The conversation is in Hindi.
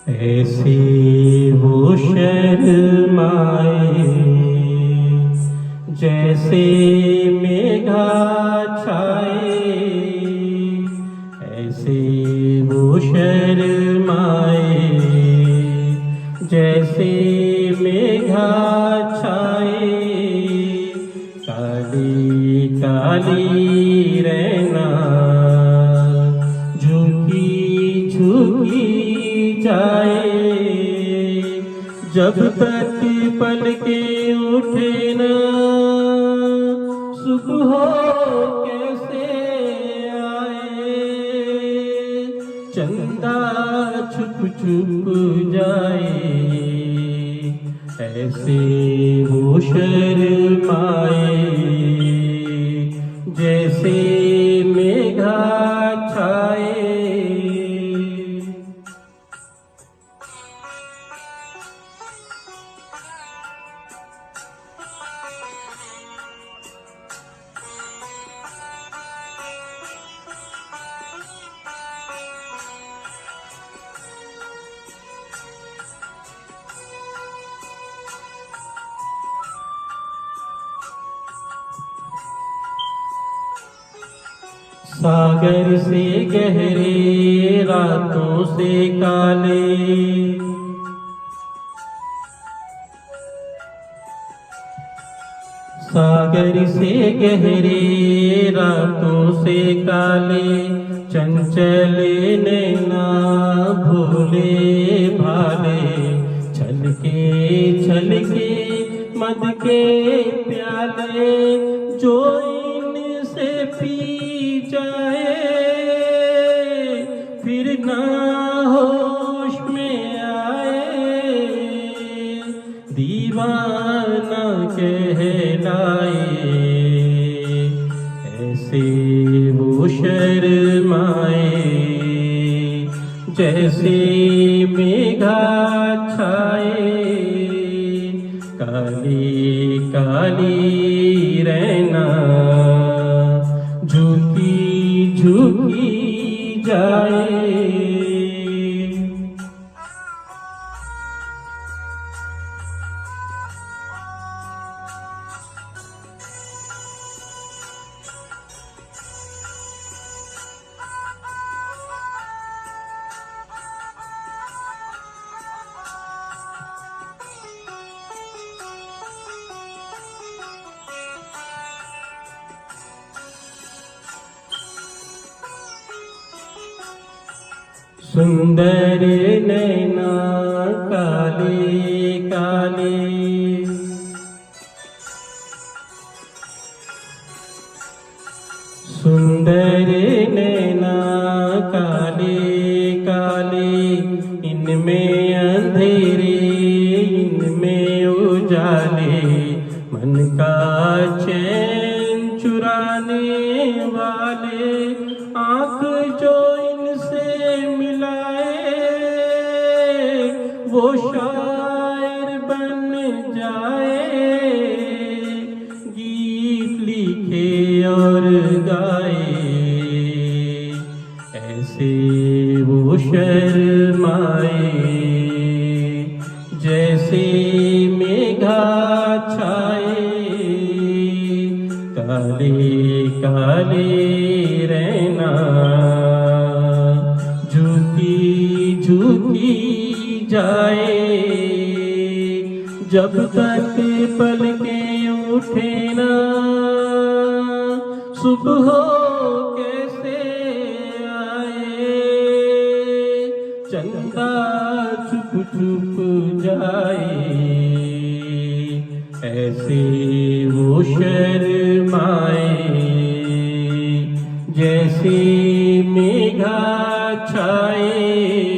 ऐसे वो शर्माए जैसे मेघा छाए, ऐसे वो शर्माए जैसे मेघा छाए। काली काली रहना झुकी झुकी जाए, जब तक पलके उठे न सुबह कैसे आए। चंदा छुप छुप जाए, ऐसे वो शर्माए जैसे मेघा छाए। सागर से गहरे रातों से काले, सागर से गहरे रातों से काले, चंचल नैना भोले भाले, छलके छलके मद के प्याले, जो इनसे पी जाए फिर ना होश में आए। दीवाना कहलाए, ऐसे वो शर्माए जैसे मेघा छाए। काली काली रहना झुकी झुकी जाए। सुंदर नैना काले काले, सुंदर नैना काले काले, इनमें अंधेरे इनमें उजाले, मन का चैन चुराने वाले। आँख जो वो शायर बन जाए, गीत लिखे और गाए। ऐसे वो शर्माए जैसे मेघा छाए। काले काले रहना झुकी झुकी जाए, जब तक पलके उठे ना सुबह कैसे आए। चंदा छुप छुप जाए, ऐसे वो शर्माए जैसे मेघा छाए।